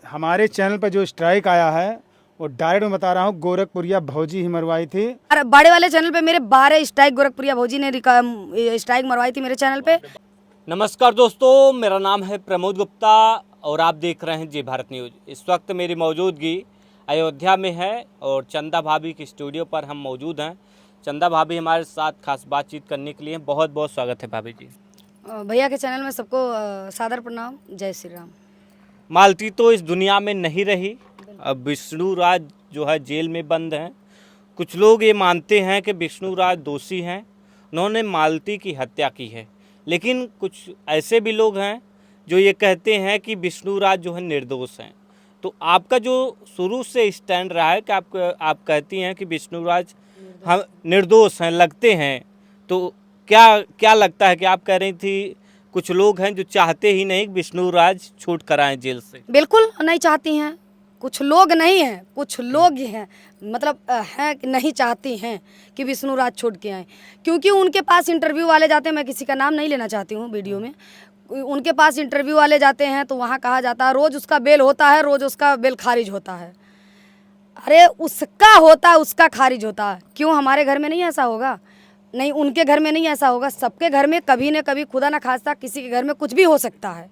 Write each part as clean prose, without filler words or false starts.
हमारे चैनल पर जो स्ट्राइक आया है वो डायरेक्ट मैं बता रहा हूँ, गोरखपुरिया भौजी ही मरवाई थी। अरे बड़े वाले चैनल पे मेरे 12 स्ट्राइक गोरखपुरिया भौजी ने स्ट्राइक मरवाई थी मेरे चैनल पे। नमस्कार दोस्तों, मेरा नाम है प्रमोद गुप्ता और आप देख रहे हैं जी भारत न्यूज़। इस वक्त मेरी मौजूदगी अयोध्या में है और चंदा भाभी की स्टूडियो पर हम मौजूद हैं। चंदा भाभी हमारे साथ खास बातचीत करने के लिए बहुत बहुत स्वागत है भाभी जी। भैया के चैनल में सबको सादर प्रणाम, जय श्री राम। मालती तो इस दुनिया में नहीं रही, अब विष्णु राज जो है जेल में बंद हैं। कुछ लोग ये मानते हैं कि विष्णु राज दोषी हैं, उन्होंने मालती की हत्या की है, लेकिन कुछ ऐसे भी लोग हैं जो ये कहते हैं कि विष्णु राज जो है निर्दोष हैं। तो आपका जो शुरू से स्टैंड रहा है कि आप कहती हैं कि विष्णु राज हम निर्दोष हैं, लगते हैं, तो क्या लगता है कि आप कह रही थी कुछ लोग हैं जो चाहते ही नहीं विष्णु राज छूट कर आए जेल से? बिल्कुल नहीं चाहती हैं, कुछ लोग नहीं हैं, कुछ लोग ही हैं, मतलब हैं कि नहीं चाहती हैं कि विष्णु राज छोड़ के आए, क्योंकि उनके पास इंटरव्यू वाले जाते हैं। मैं किसी का नाम नहीं लेना चाहती हूँ वीडियो में। उनके पास इंटरव्यू वाले जाते हैं तो वहाँ कहा जाता है रोज़ उसका बेल होता है, रोज़ उसका बेल खारिज होता है। अरे उसका होता है, उसका खारिज होता है, क्यों हमारे घर में नहीं ऐसा होगा? नहीं, उनके घर में नहीं ऐसा होगा। सबके घर में कभी न कभी, खुदा न खास्ता, किसी के घर में कुछ भी हो सकता है।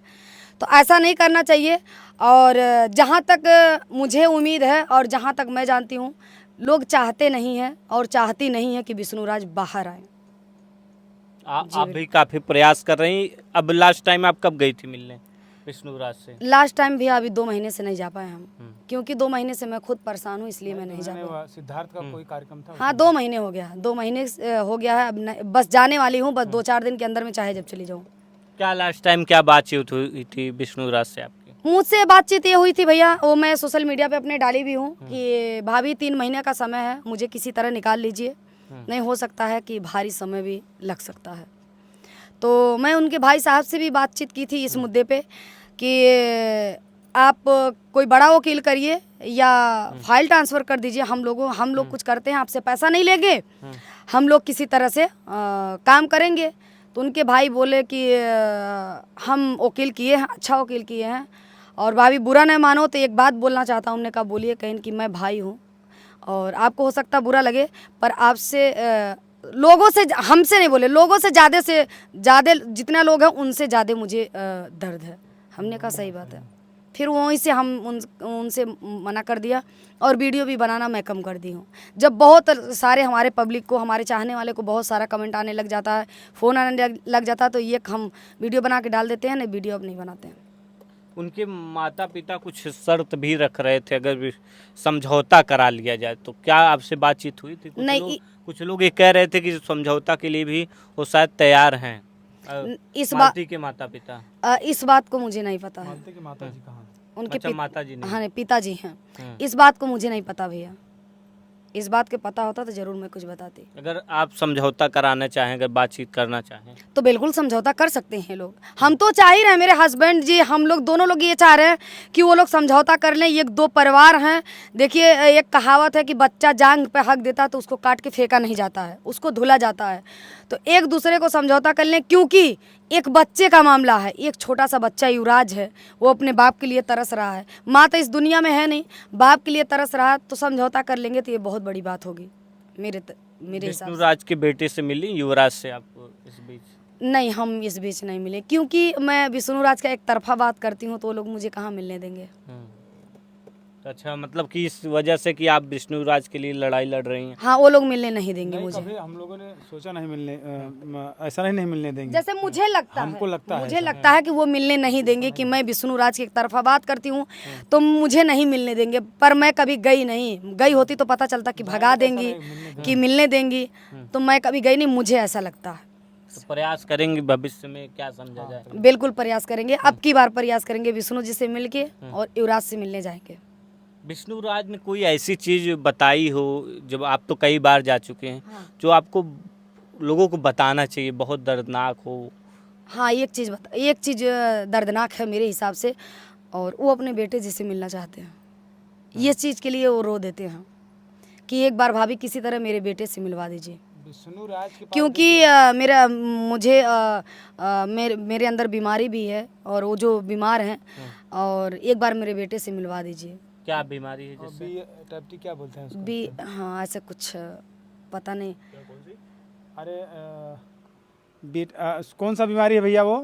तो ऐसा नहीं करना चाहिए। और जहाँ तक मुझे उम्मीद है और जहाँ तक मैं जानती हूँ, लोग चाहते नहीं हैं और चाहती नहीं है कि विष्णु राज बाहर आए। आप भी काफ़ी प्रयास कर रही। अब लास्ट टाइम आप कब गई थी मिलने विष्णु राज से? लास्ट टाइम भी अभी 2 महीने से नहीं जा पाए हम, क्योंकि 2 महीने से मैं खुद परेशान हूँ, इसलिए मैं नहीं जा पाई। सिद्धार्थ का कोई कार्यक्रम था? हाँ, 2 महीने हो गया, 2 महीने हो गया है। अब बस जाने वाली हूँ, बस 2-4 दिन के अंदर में चाहे जब चली जाऊँ। क्या लास्ट टाइम क्या बातचीत हुई थी विष्णु राज से आपकी? मुझसे बातचीत ये हुई थी भैया, वो मैं सोशल मीडिया पे अपने डाली भी हूँ कि भाभी 3 महीने का समय है, मुझे किसी तरह निकाल लीजिए, नहीं हो सकता है कि भारी समय भी लग सकता है। तो मैं उनके भाई साहब से भी बातचीत की थी इस मुद्दे पे कि आप कोई बड़ा वकील करिए या फाइल ट्रांसफ़र कर दीजिए। हम लोग कुछ करते हैं, आपसे पैसा नहीं लेंगे, हम लोग किसी तरह से काम करेंगे। तो उनके भाई बोले कि हम वकील किए हैं, अच्छा वकील किए हैं। और भाभी बुरा नहीं मानो तो एक बात बोलना चाहता हूँ। हमने कहा बोलिए। कहीं कि मैं भाई हूँ और आपको हो सकता बुरा लगे, पर आपसे लोगों से, हमसे नहीं बोले, लोगों से ज़्यादा जितना लोग हैं उनसे ज़्यादा मुझे दर्द है। हमने कहा सही बात है। फिर वहीं से हम उनसे मना कर दिया और वीडियो भी बनाना मैं कम कर दी हूँ। जब बहुत सारे हमारे पब्लिक को, हमारे चाहने वाले को बहुत सारा कमेंट आने लग जाता है, फ़ोन आने लग जाता है, तो ये हम वीडियो बना के डाल देते हैं, नहीं वीडियो अब नहीं बनाते हैं। उनके माता पिता कुछ शर्त भी रख रहे थे, अगर समझौता करा लिया जाए तो। क्या आपसे बातचीत हुई थी? कुछ लोग ये कह रहे थे कि समझौता के लिए भी वो शायद तैयार हैं, मालती के माता पिता। इस बात को मुझे नहीं पता है। मालती के माता जी कहाँ? उनके माता जी नहीं? हाँ, पिताजी हैं। इस बात को मुझे नहीं पता भैया, इस बात के पता होता तो ज़रूर मैं कुछ बताती। अगर आप समझौता कराना चाहें, अगर बातचीत करना चाहें तो बिल्कुल समझौता कर सकते हैं लोग। हम तो चाह ही रहे हैं, मेरे हस्बैंड जी, हम लोग दोनों लोग ये चाह रहे हैं कि वो लोग समझौता कर लें। ये 2 परिवार हैं। देखिए, एक कहावत है कि बच्चा जांग पे हक देता तो उसको काट के फेंका नहीं जाता है, उसको धुला जाता है। तो एक दूसरे को समझौता कर लें, क्योंकि एक बच्चे का मामला है। एक छोटा सा बच्चा युवराज है, वो अपने बाप के लिए तरस रहा है। माँ तो इस दुनिया में है नहीं, बाप के लिए तरस रहा है, तो समझौता कर लेंगे तो ये बहुत बड़ी बात होगी मेरे हिसाब विष्णु से। राज के बेटे से मिली युवराज से आपको इस बीच? नहीं, हम इस बीच नहीं मिले, क्योंकि मैं विष्णु राज का एक तरफा बात करती हूँ तो वो लोग मुझे कहाँ मिलने देंगे। तो अच्छा, मतलब कि इस वजह से कि आप विष्णु राज के लिए लड़ाई लड़ रही हैं? हाँ, वो लोग मिलने नहीं देंगे मुझे। कभी हम लोगों ने सोचा नहीं मिलने, ऐसा नहीं मिलने देंगे। जैसे मुझे लगता है, मुझे लगता है कि वो मिलने नहीं देंगे, कि मैं विष्णु राज की एक तरफा बात करती हूँ तो मुझे नहीं मिलने देंगे। पर मैं कभी गई नहीं, गई होती तो पता चलता कि भगा देंगी कि मिलने देंगी, तो मैं कभी गई नहीं, मुझे ऐसा लगता है। तो प्रयास करेंगे भविष्य में, क्या समझा जाए? बिल्कुल प्रयास करेंगे, अब की बार प्रयास करेंगे, विष्णु जी से मिलके और युवराज से मिलने जाएंगे। विष्णु राज ने कोई ऐसी चीज़ बताई हो, जब आप तो कई बार जा चुके हैं, जो आपको लोगों को बताना चाहिए, बहुत दर्दनाक हो? हाँ, एक चीज़ दर्दनाक है मेरे हिसाब से, और वो अपने बेटे जी से मिलना चाहते हैं। ये चीज़ के लिए वो रो देते हैं कि एक बार भाभी किसी तरह मेरे बेटे से मिलवा दीजिए। विष्णु राज के पास क्योंकि मेरे अंदर बीमारी भी है और वो जो बीमार हैं, और एक बार मेरे बेटे से मिलवा दीजिए। क्या बीमारी है जिससे? टाइप क्या बोलते हैं उसको? बी हाँ, ऐसे कुछ पता नहीं। अरे कौन सा बीमारी है भैया वो?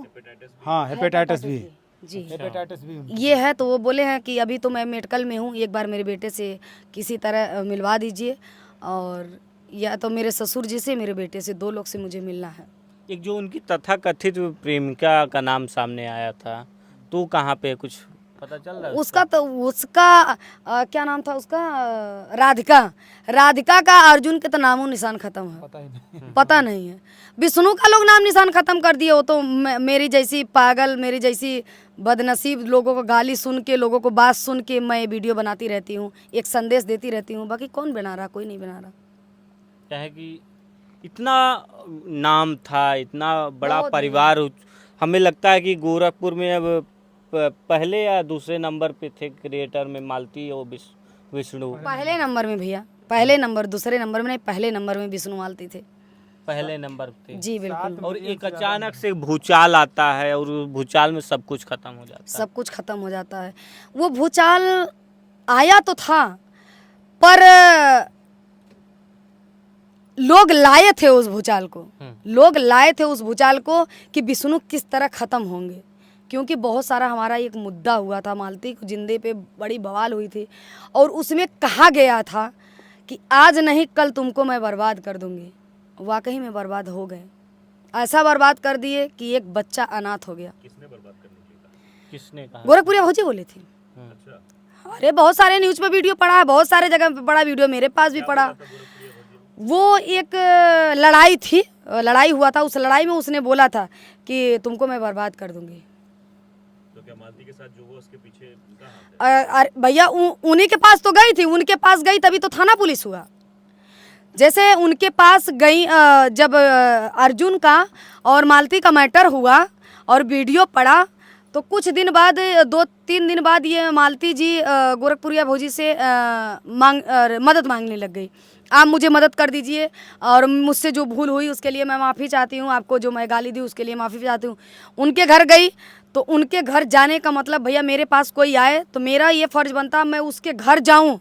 हाँ, हेपेटाइटिस बी। जी हेपेटाइटिस बी ये है। तो वो बोले हैं कि अभी तो मैं मेडिकल में हूँ, एक बार मेरे बेटे से किसी तरह मिलवा दीजिए, और या तो मेरे ससुर जी से, मेरे बेटे से, 2 लोग से मुझे मिलना है। एक जो उनकी तथाकथित प्रेमिका का नाम सामने आया था, तो कहाँ पे कुछ पता चल रहा है? उसका क्या नाम था उसका? राधिका का अर्जुन के तो नामो निशान खत्म है, पता ही नहीं। पता नहीं है। विष्णु का लोग नाम निशान खत्म कर दिए। वो तो मेरी जैसी पागल, मेरी जैसी बदनसीब लोगों को गाली सुन के, लोगों को बात सुन के मैं वीडियो बनाती रहती हूँ, एक संदेश देती रहती हूँ। बाकी कौन बना रहा? कोई नहीं बना रहा। क्या है कि इतना नाम था, इतना बड़ा बहुत परिवार, हमें लगता है कि गोरखपुर में अब पहले या दूसरे नंबर पे थे क्रिएटर में मालती और विष्णु। पहले नंबर में भैया, पहले नंबर, दूसरे नंबर में नहीं, पहले नंबर में विष्णु मालती थे। पहले नंबर पे। जी बिल्कुल। और एक अचानक से भूचाल आता है और भूचाल में सब कुछ खत्म हो जाता है। सब कुछ खत्म हो जाता है। वो भूचाल आया तो था, पर लोग लाए थे उस भूचाल को, लोग लाए थे उस भूचाल को कि विष्णु किस तरह खत्म होंगे। क्योंकि बहुत सारा हमारा एक मुद्दा हुआ था, मालती को जिंदे पे बड़ी बवाल हुई थी, और उसमें कहा गया था कि आज नहीं कल तुमको मैं बर्बाद कर दूंगी। वाकई में बर्बाद हो गए। ऐसा बर्बाद कर दिए कि एक बच्चा अनाथ हो गया। किसने बर्बाद करने के लिए कहा? किसने कहा? गोरखपुरिया भौजी बोली थी। अरे बहुत सारे न्यूज पे वीडियो पड़ा है, बहुत सारे जगह पे पड़ा वीडियो, मेरे पास भी पड़ा। वो एक लड़ाई थी, लड़ाई हुआ था, उस लड़ाई में उसने बोला था कि तुमको मैं बर्बाद कर दूंगी। तो क्या मालती के साथ जो हुआ उसके पीछे भैया उन्हीं के पास तो गई थी, उनके पास गई तभी तो थाना पुलिस हुआ। जैसे उनके पास गई, जब अर्जुन का और मालती का मैटर हुआ और वीडियो पड़ा, तो कुछ दिन बाद, 2-3 दिन बाद ये मालती जी गोरखपुरिया भौजी से मदद मांगने लग गई। आप मुझे मदद कर दीजिए, और मुझसे जो भूल हुई उसके लिए मैं माफ़ी चाहती हूँ, आपको जो मैं गाली दी उसके लिए माफ़ी चाहती हूँ। उनके घर गई, तो उनके घर जाने का मतलब भैया, मेरे पास कोई आए तो मेरा ये फ़र्ज़ बनता मैं उसके घर जाऊँ,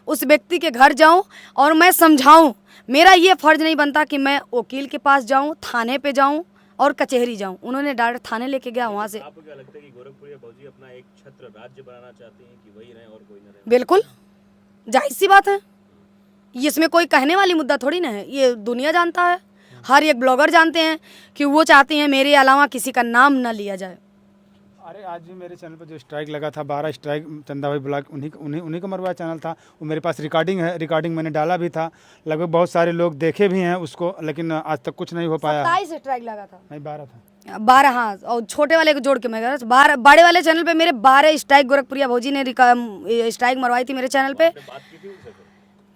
उस व्यक्ति के घर जाऊँ और मैं समझाऊँ। मेरा ये फ़र्ज़ नहीं बनता कि मैं वकील के पास जाऊँ, थाने पे जाऊँ और कचहरी जाऊँ। उन्होंने डायरेक्ट थाने लेके गया, वहाँ से। आपको क्या लगता है कि गोरखपुरिया भौजी अपना एक छत्र राज्य बनाना चाहती हैं कि वही रहे और कोई न रहे? बिल्कुल, जाहिर सी बात है, इसमें कोई कहने वाली मुद्दा थोड़ी ना है। ये दुनिया जानता है, हर एक ब्लॉगर जानते हैं कि वो चाहती हैं मेरे अलावा किसी का नाम न लिया जाए। अरे आज भी मेरे चैनल पर जो स्ट्राइक लगा था, 12 स्ट्राइक चंदा भाई ब्लॉग, उन्हीं का मरवाया चैनल था। वो मेरे पास रिकॉर्डिंग है, रिकॉर्डिंग मैंने डाला भी था, लगभग बहुत सारे लोग देखे भी हैं उसको, लेकिन आज तक कुछ नहीं हो पाया। 27 स्ट्राइक लगा था। नहीं, 12 था। 12, हाँ, और छोटे वाले को जोड़ के मैं कह रहा हूँ 12। बड़े वाले चैनल पे मेरे 12 स्ट्राइक गोरखपुरिया भौजी ने स्ट्राइक मरवाई थी मेरे चैनल पे।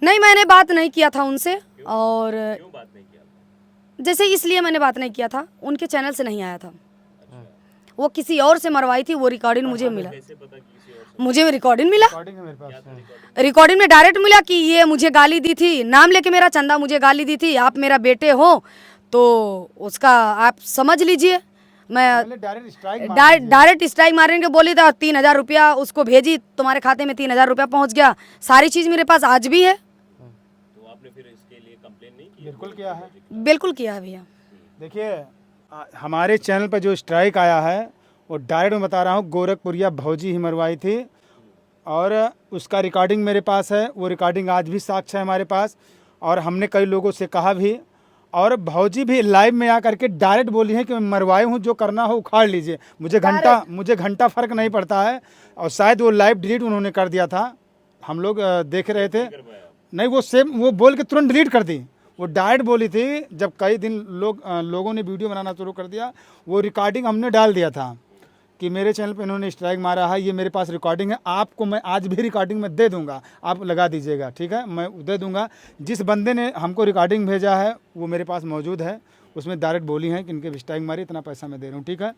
नहीं, मैंने बात नहीं किया था उनसे। और क्यों बात नहीं किया? जैसे इसलिए मैंने बात नहीं किया था, उनके चैनल से नहीं आया था, वो किसी और से मरवाई थी। वो रिकॉर्डिंग मुझे मिला, मुझे रिकॉर्डिंग मिला, रिकॉर्डिंग है मेरे पास। रिकॉर्डिंग में डायरेक्ट मिला कि ये मुझे गाली दी थी, नाम लेके मेरा चंदा मुझे गाली दी थी, आप मेरा बेटे हो तो उसका आप समझ लीजिए। मैं डायरेक्ट स्ट्राइक मारने के बोली था। 3000 रुपया उसको भेजी, तुम्हारे खाते में 3000 रुपया पहुंच गया। सारी चीज़ मेरे पास आज भी है। तो आपने फिर इसके लिए कंप्लेन नहीं की? बिल्कुल किया है, बिल्कुल किया है भैया। देखिए हमारे चैनल पर जो स्ट्राइक आया है वो डायरेक्ट मैं बता रहा हूँ, गोरखपुरिया भौजी ही मरवाई थी, और उसका रिकॉर्डिंग मेरे पास है। वो रिकॉर्डिंग आज भी साक्ष्य है हमारे पास, और हमने कई लोगों से कहा भी, और भौजी भी लाइव में आकर के डायरेक्ट बोली है कि मैं मरवाई हूँ, जो करना हो उखाड़ लीजिए, मुझे घंटा फ़र्क नहीं पड़ता है। और शायद वो लाइव डिलीट उन्होंने कर दिया था, हम लोग देख रहे थे। नहीं, वो बोल के तुरंत डिलीट कर दी। वो डायरेक्ट बोली थी, जब कई दिन लोगों ने वीडियो बनाना शुरू कर दिया, वो रिकॉर्डिंग हमने डाल दिया था कि मेरे चैनल पे इन्होंने स्ट्राइक मारा है, ये मेरे पास रिकॉर्डिंग है, आपको मैं आज भी रिकॉर्डिंग में दे दूंगा, आप लगा दीजिएगा, ठीक है, मैं दे दूंगा। जिस बंदे ने हमको रिकॉर्डिंग भेजा है वो मेरे पास मौजूद है, उसमें डायरेक्ट बोली है कि इनके स्ट्राइक मारी, इतना पैसा मैं दे रहा हूँ, ठीक है।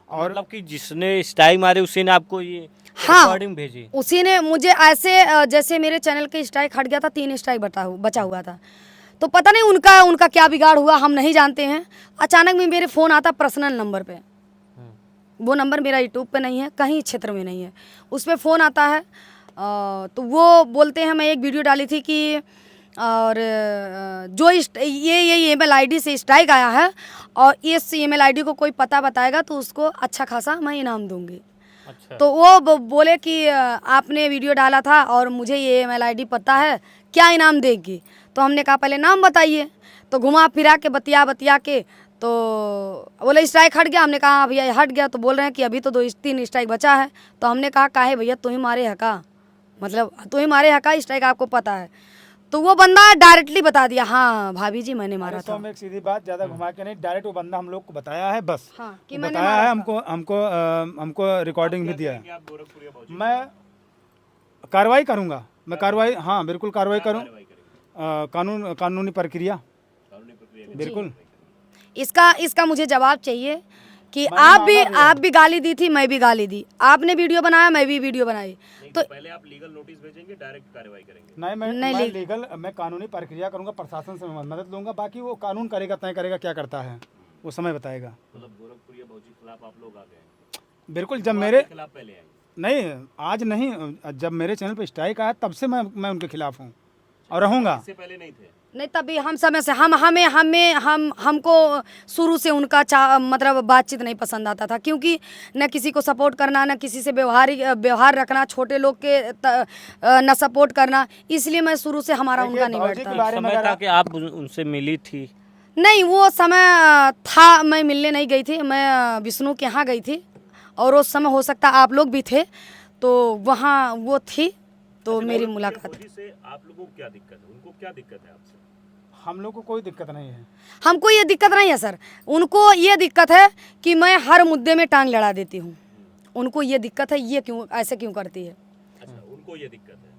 और मतलब कि जिसने स्ट्राइक मारे उसी ने आपको ये हाँ, रिकॉर्डिंग भेजी? उसी ने मुझे ऐसे, जैसे मेरे चैनल के स्ट्राइक हट गया था, 3 स्ट्राइक बचा हुआ था, तो पता नहीं उनका क्या बिगाड़ हुआ, हम नहीं जानते हैं। अचानक में मेरे फ़ोन आता पर्सनल नंबर पे, वो नंबर मेरा यूट्यूब पे नहीं है, कहीं क्षेत्र में नहीं है, उस पर फ़ोन आता है। तो वो बोलते हैं, मैं एक वीडियो डाली थी कि और जो ये ईमेल आईडी से स्ट्राइक आया है और इस ईमेल आईडी को कोई पता बताएगा तो उसको अच्छा खासा मैं इनाम दूंगी। अच्छा। तो वो बोले कि आपने वीडियो डाला था और मुझे ये ईमेल आईडी पता है, क्या इनाम देगी? तो हमने कहा पहले नाम बताइए। तो घुमा फिरा के बतिया के तो बोले स्ट्राइक हट गया। हमने कहा हाँ भैया हट गया। तो बोल रहे हैं कि अभी तो 2-3 स्ट्राइक बचा है। तो हमने कहा काहे भैया, तुम ही मारे है का, मतलब तुम ही मारे है का, स्ट्राइक आपको पता है? तो वो बंदा डायरेक्टली बता दिया, हाँ भाभी जी मैंने मारा था। एक सीधी बात, ज़्यादा घुमा के नहीं, डायरेक्ट वो बंदा हम लोग को बताया है बस। हाँ, कि वो मैंने बताया मारा है, था। हमको रिकॉर्डिंग भी दिया है। मैं कार्रवाई करूँगा, मैं कार्रवाई, हाँ बिल्कुल कार्रवाई करूँ, कानूनी प्रक्रिया बिल्कुल। इसका मुझे जवाब चाहिए कि आप भी गाली दी थी, मैं भी गाली दी, आपने वीडियो बनाया, मैं भी वीडियो बनाई। तो पहले आप लीगल नोटिस भेजेंगे, डायरेक्ट कार्रवाई करेंगे? नहीं, मैं कानूनी प्रक्रिया करूंगा, प्रशासन से मदद लूंगा, बाकी वो कानून करेगा, तय करेगा क्या करता है, वो समय बताएगा। मतलब गोरखपुरिया भौजी खिलाफ आप लोग आ गए? बिल्कुल, जब मेरे खिलाफ पहले आए? नहीं, आज नहीं, जब मेरे चैनल पर स्ट्राइक आया तब से मैं उनके खिलाफ हूँ और रहूँगा। इससे पहले नहीं थे? नहीं, तभी हम समय से हमको शुरू से उनका मतलब बातचीत नहीं पसंद आता था, क्योंकि न किसी को सपोर्ट करना, न किसी से व्यवहार रखना, छोटे लोग के न सपोर्ट करना, इसलिए मैं शुरू से हमारा उनका नहीं बैठता। समय था कि आप उनसे मिली थी? नहीं, वो समय था, मैं मिलने नहीं गई थी, मैं विष्णु के यहाँ गई थी और उस समय हो सकता आप लोग भी थे, तो वहाँ वो थी, तो मेरी मुलाकात। से आप लोगों को क्या दिक्कत है, उनको क्या दिक्कत है आपसे? हम लोग को कोई दिक्कत नहीं है। हमको ये दिक्कत नहीं है सर, उनको ये दिक्कत है कि मैं हर मुद्दे में टांग लड़ा देती हूँ, उनको ये दिक्कत है, ये क्यों ऐसे क्यों करती है। अच्छा, उनको ये दिक्कत है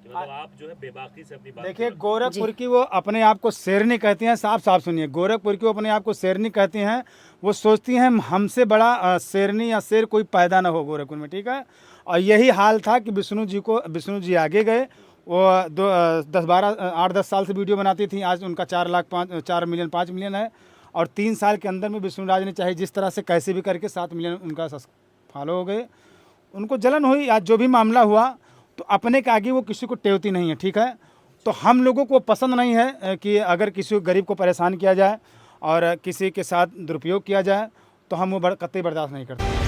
कि मतलब आप जो है बेबाकी से अपनी बात। देखिए, गोरखपुर की वो अपने आप को शेरनी कहती हैं, साफ सुनिए, गोरखपुर की वो अपने आप को शेरनी कहती हैं, वो सोचती हैं हमसे बड़ा शेरनी या शेर कोई पैदा ना हो गोरखपुर में, ठीक है। और यही हाल था कि विष्णु जी आगे गए, वो 8-10 साल से वीडियो बनाती थी, आज उनका 4 मिलियन 5 मिलियन है, और 3 साल के अंदर में विष्णु राज ने चाहे जिस तरह से कैसे भी करके 7 मिलियन उनका फॉलो हो गए। उनको जलन हुई, आज जो भी मामला हुआ, तो अपने के आगे वो किसी को टेवती नहीं है, ठीक है। तो हम लोगों को पसंद नहीं है कि अगर किसी गरीब को परेशान किया जाए और किसी के साथ दुरुपयोग किया जाए, तो हम वो कतई बर्दाश्त नहीं करते।